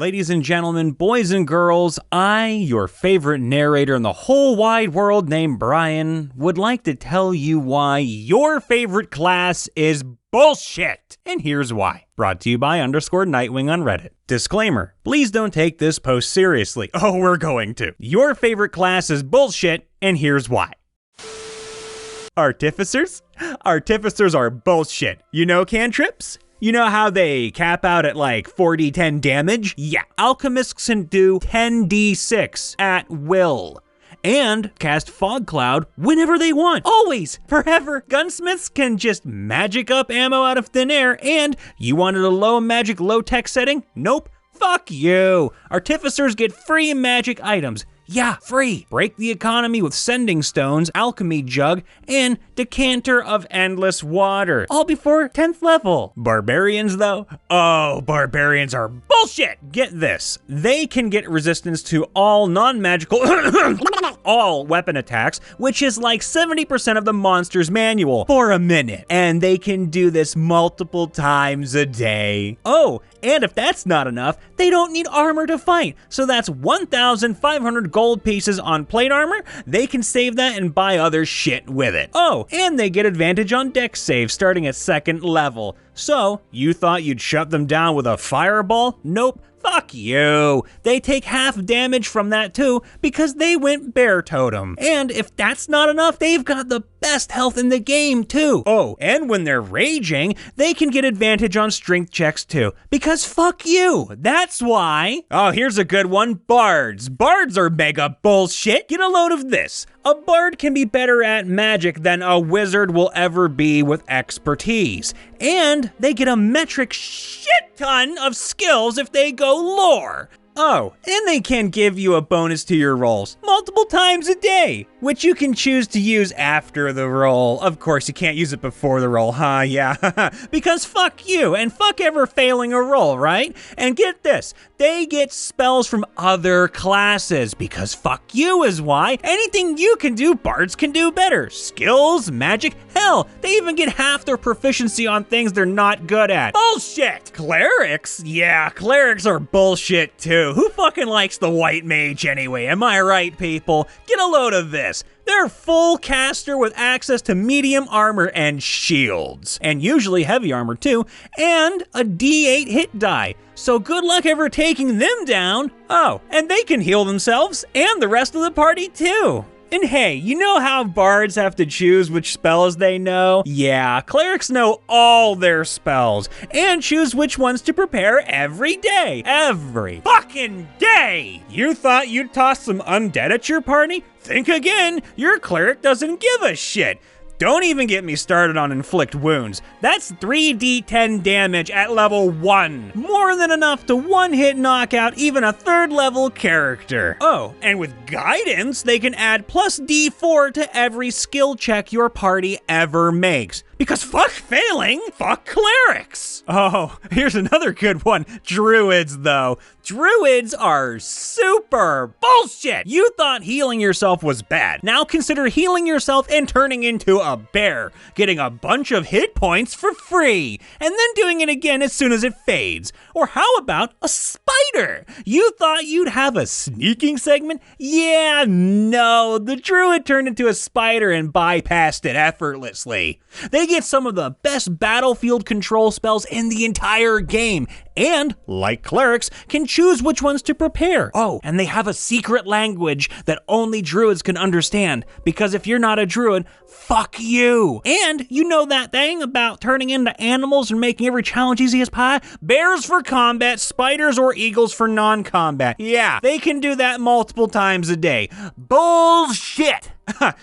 Ladies and gentlemen, boys and girls, I, your favorite narrator in the whole wide world named Brian, would like to tell you why your favorite class is bullshit. And here's why. Brought to you by _Nightwing on Reddit. Disclaimer, please don't take this post seriously. Oh, we're going to. Your favorite class is bullshit, and here's why. Artificers? Artificers are bullshit. You know cantrips? You know how they cap out at like 4d10 damage? Yeah, alchemists can do 10d6 at will. And cast Fog Cloud whenever they want. Always, forever. Gunsmiths can just magic up ammo out of thin air, and you wanted a low magic, low tech setting? Nope. Fuck you. Artificers get free magic items. Yeah, free. Break the economy with Sending Stones, Alchemy Jug, and Decanter of Endless Water. All before 10th level. Barbarians, though? Oh, barbarians are bullshit! Get this. They can get resistance to all non-magical, all weapon attacks, which is like 70% of the monster's manual for a minute. And they can do this multiple times a day. Oh, and if that's not enough, they don't need armor to fight. So that's 1,500 gold pieces on plate armor. They can save that and buy other shit with it. Oh, and they get advantage on dex saves starting at 2nd level. So, you thought you'd shut them down with a fireball? Nope. Fuck you. They take half damage from that too because they went bear totem. And if that's not enough, they've got the best health in the game too. Oh, and when they're raging, they can get advantage on strength checks too because fuck you. That's why. Oh, here's a good one. Bards. Bards are mega bullshit. Get a load of this. A bard can be better at magic than a wizard will ever be with expertise. And they get a metric shit ton of skills if they go lore. Oh, and they can give you a bonus to your rolls multiple times a day, which you can choose to use after the roll. Of course, you can't use it before the roll, huh? Yeah, because fuck you, and fuck ever failing a roll, right? And get this, they get spells from other classes, because fuck you is why. Anything you can do, bards can do better. Skills, magic, hell, they even get half their proficiency on things they're not good at. Bullshit! Clerics? Yeah, clerics are bullshit too. Who fucking likes the white mage anyway? Am I right, people? Get a load of this. They're full caster with access to medium armor and shields. And usually heavy armor too, and a D8 hit die. So good luck ever taking them down. Oh, and they can heal themselves and the rest of the party too. And hey, you know how bards have to choose which spells they know? Yeah, clerics know all their spells and choose which ones to prepare every day. Every fucking day! You thought you'd toss some undead at your party? Think again, your cleric doesn't give a shit. Don't even get me started on inflict wounds. That's 3d10 damage at level 1. More than enough to one-hit knock out even a 3rd level character. Oh, and with guidance, they can add plus d4 to every skill check your party ever makes. Because fuck failing, fuck clerics. Oh, here's another good one. Druids, though. Druids are super bullshit. You thought healing yourself was bad. Now consider healing yourself and turning into a bear, getting a bunch of hit points for free, and then doing it again as soon as it fades. Or how about a spider? You thought you'd have a sneaking segment? Yeah, no. The druid turned into a spider and bypassed it effortlessly. They get some of the best battlefield control spells in the entire game, and, like clerics, can choose which ones to prepare. Oh, and they have a secret language that only druids can understand, because if you're not a druid, fuck you. And you know that thing about turning into animals and making every challenge easy as pie? Bears for combat, spiders or eagles for non-combat. Yeah, they can do that multiple times a day. Bullshit!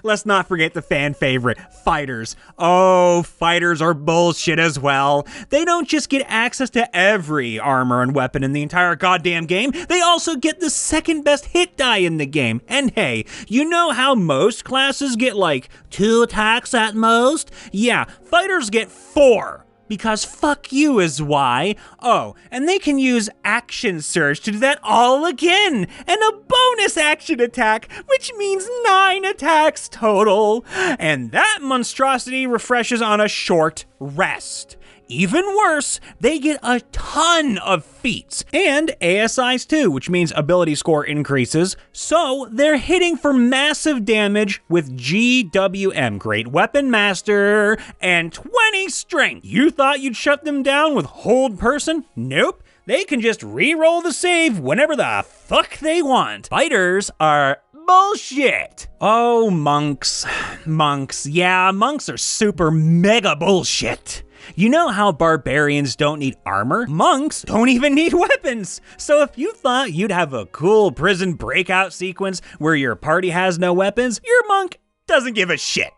Let's not forget the fan favorite, fighters. Oh, fighters are bullshit as well. They don't just get access to every armor and weapon in the entire goddamn game, they also get the 2nd best hit die in the game. And hey, you know how most classes get like 2 attacks at most? Yeah, fighters get 4. Because fuck you is why. Oh, and they can use Action Surge to do that all again, and a bonus action attack, which means 9 attacks total. And that monstrosity refreshes on a short rest. even worse, they get a ton of feats and ASIs too, which means ability score increases. So they're hitting for massive damage with GWM, Great Weapon Master, and 20 strength. You thought you'd shut them down with Hold Person? Nope. They can just re-roll the save whenever the fuck they want. Fighters are bullshit. Oh, monks. Monks. Yeah, monks are super mega bullshit. You know how barbarians don't need armor? Monks don't even need weapons. So if you thought you'd have a cool prison breakout sequence where your party has no weapons, your monk doesn't give a shit.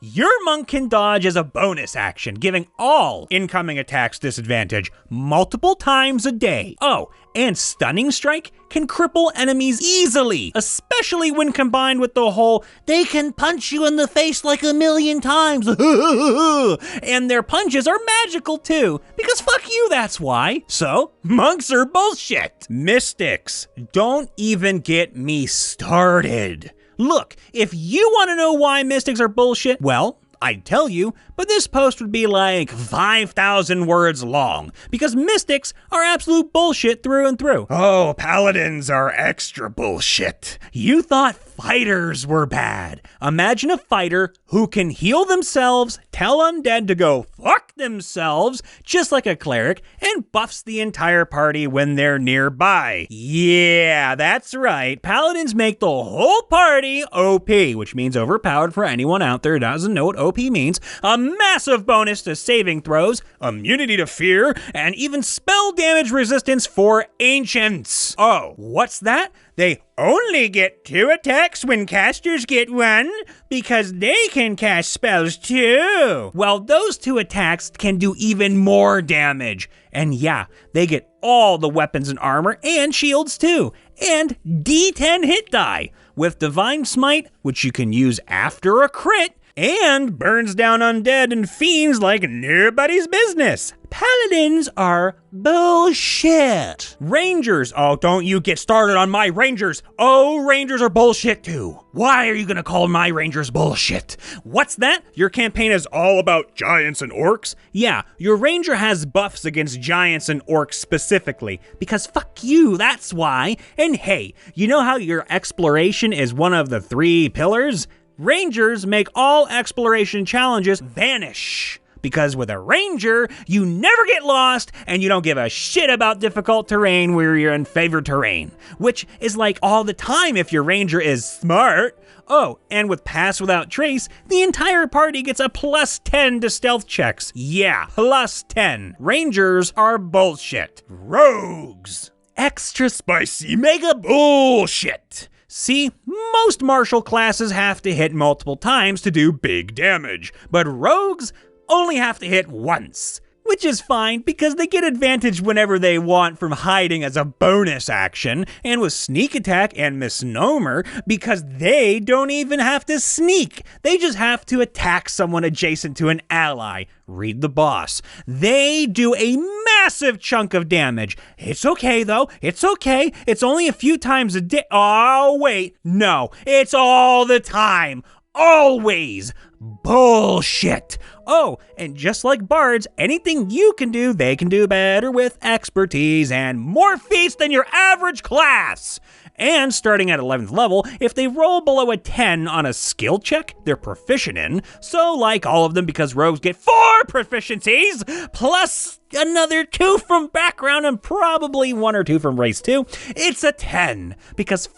Your monk can dodge as a bonus action, giving all incoming attacks disadvantage multiple times a day. Oh, and Stunning Strike can cripple enemies easily, especially when combined with the whole, they can punch you in the face like a million times, and their punches are magical too, because fuck you, that's why. So, monks are bullshit. Mystics, don't even get me started. Look, if you want to know why mystics are bullshit, well, I'd tell you, but this post would be like 5,000 words long, because mystics are absolute bullshit through and through. Oh, paladins are extra bullshit. You thought fighters were bad. Imagine a fighter who can heal themselves, tell undead to go fuck themselves, just like a cleric, and buffs the entire party when they're nearby. Yeah, that's right. Paladins make the whole party OP, which means overpowered for anyone out there who doesn't know what OP means. A massive bonus to saving throws, immunity to fear, and even spell damage resistance for ancients. Oh, what's that? They only get 2 attacks when casters get 1, because they can cast spells too. Well, those 2 attacks can do even more damage. And yeah, they get all the weapons and armor and shields too. And D10 hit die, with Divine Smite, which you can use after a crit, and burns down undead and fiends like nobody's business. Paladins are bullshit. Rangers, oh, don't you get started on my rangers. Oh, rangers are bullshit too. Why are you gonna call my rangers bullshit? What's that? Your campaign is all about giants and orcs? Yeah, your ranger has buffs against giants and orcs specifically, because fuck you, that's why. And hey, you know how your exploration is one of the 3 pillars? Rangers make all exploration challenges vanish. Because with a ranger, you never get lost and you don't give a shit about difficult terrain where you're in favored terrain. Which is like all the time if your ranger is smart. Oh, and with Pass Without Trace, the entire party gets a +10 to stealth checks. Yeah, +10. Rangers are bullshit. Rogues. Extra spicy mega bullshit. See, most martial classes have to hit multiple times to do big damage, but rogues only have to hit once, which is fine because they get advantage whenever they want from hiding as a bonus action, and with sneak attack and misnomer because they don't even have to sneak. They just have to attack someone adjacent to an ally. Read the boss. They do a massive chunk of damage. It's okay though, it's okay. It's only a few times a day. Oh wait, no, it's all the time. Always. Bullshit. Oh, and just like bards, anything you can do, they can do better with expertise and more feats than your average class. And starting at 11th level, if they roll below a 10 on a skill check, they're proficient in. So like all of them, because rogues get 4 proficiencies, plus another 2 from background and probably 1 or 2 from race 2, it's a 10. Because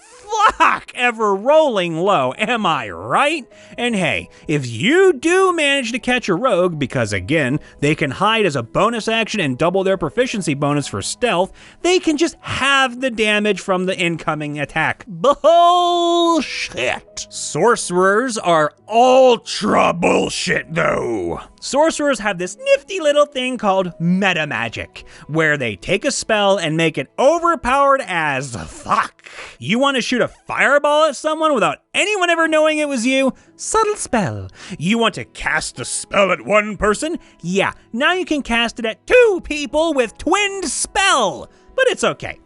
fuck ever rolling low, am I right? And hey, if you do manage to catch a rogue, because again, they can hide as a bonus action and double their proficiency bonus for stealth, they can just have the damage from the incoming attack. Bullshit. Sorcerers are ultra bullshit though. Sorcerers have this nifty little thing called meta magic, where they take a spell and make it overpowered as fuck. You want to shoot a fireball at someone without anyone ever knowing it was you? Subtle spell. You want to cast a spell at one person? Yeah, now you can cast it at 2 people with twinned spell. But it's okay,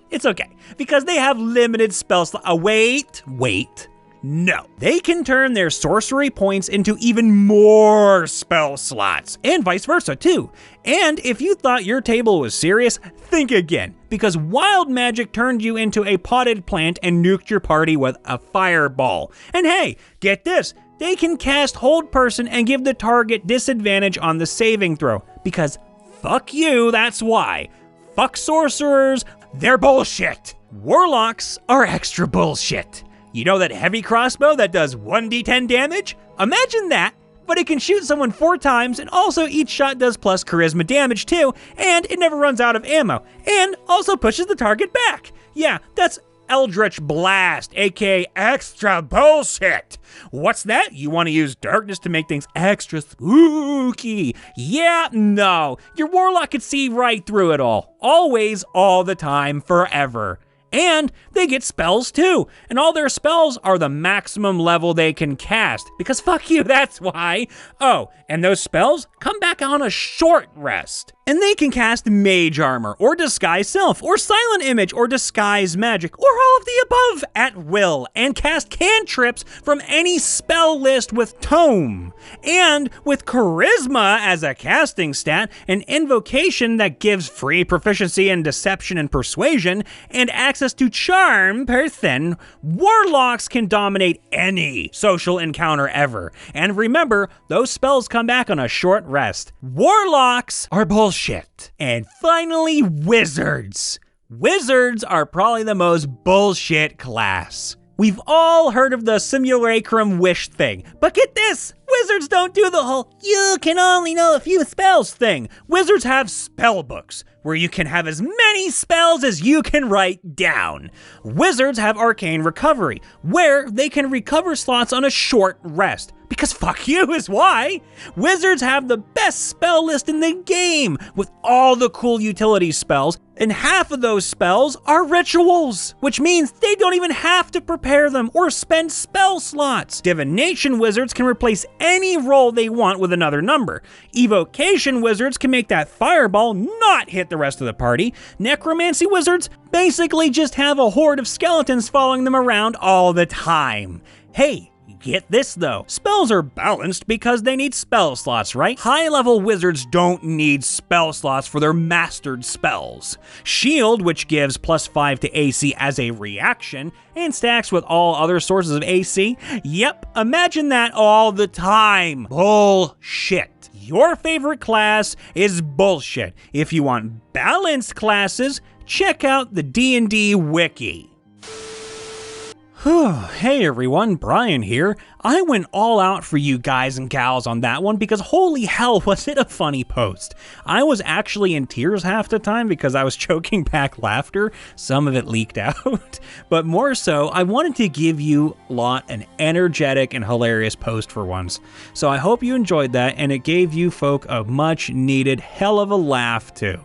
because they have limited spell slots. Wait. No. They can turn their sorcery points into even more spell slots, and vice versa too. And if you thought your table was serious, think again, because wild magic turned you into a potted plant and nuked your party with a fireball. And hey, get this, they can cast Hold Person and give the target disadvantage on the saving throw, because fuck you, that's why. Fuck sorcerers, they're bullshit. Warlocks are extra bullshit. You know that heavy crossbow that does 1d10 damage? Imagine that, but it can shoot someone 4 times, and also each shot does plus charisma damage too, and it never runs out of ammo, and also pushes the target back. Yeah, that's Eldritch Blast, aka extra bullshit. What's that? You want to use darkness to make things extra spooky? Yeah, no. Your warlock could see right through it all. Always, all the time, forever. And they get spells too, and all their spells are the maximum level they can cast, because fuck you, that's why. Oh, and those spells come back on a short rest. And they can cast Mage Armor, or Disguise Self, or Silent Image, or Disguise Magic, or all of the above at will, and cast cantrips from any spell list with Tome. And with Charisma as a casting stat, an invocation that gives free proficiency in Deception and Persuasion, and access to Charm person, Warlocks can dominate any social encounter ever. And remember, those spells come back on a short rest. Warlocks are bullshit. And finally, Wizards. Wizards are probably the most bullshit class. We've all heard of the simulacrum wish thing, but get this, Wizards don't do the whole you can only know a few spells thing. Wizards have spell books, where you can have as many spells as you can write down. Wizards have arcane recovery, where they can recover slots on a short rest. Because fuck you is why. Wizards have the best spell list in the game, with all the cool utility spells, and half of those spells are rituals, which means they don't even have to prepare them or spend spell slots. Divination wizards can replace any roll they want with another number. Evocation wizards can make that fireball not hit the rest of the party. Necromancy wizards basically just have a horde of skeletons following them around all the time. Hey, get this though, spells are balanced because they need spell slots, right? High-level wizards don't need spell slots for their mastered spells. Shield, which gives +5 to AC as a reaction, and stacks with all other sources of AC. Yep, imagine that all the time. Bullshit. Your favorite class is bullshit. If you want balanced classes, check out the D&D Wiki. Hey everyone, Brian here. I went all out for you guys and gals on that one because holy hell was it a funny post. I was actually in tears half the time because I was choking back laughter. Some of it leaked out. But more so, I wanted to give you lot an energetic and hilarious post for once. So I hope you enjoyed that and it gave you folk a much needed hell of a laugh too.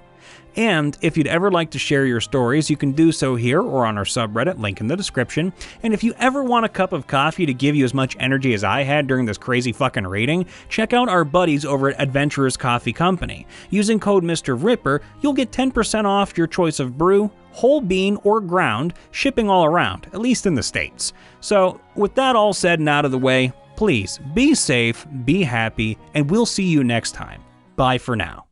And if you'd ever like to share your stories, you can do so here or on our subreddit, link in the description. And if you ever want a cup of coffee to give you as much energy as I had during this crazy fucking raiding, check out our buddies over at Adventurers Coffee Company. Using code Mr. Ripper, you'll get 10% off your choice of brew, whole bean, or ground, shipping all around, at least in the States. So with that all said and out of the way, please be safe, be happy, and we'll see you next time. Bye for now.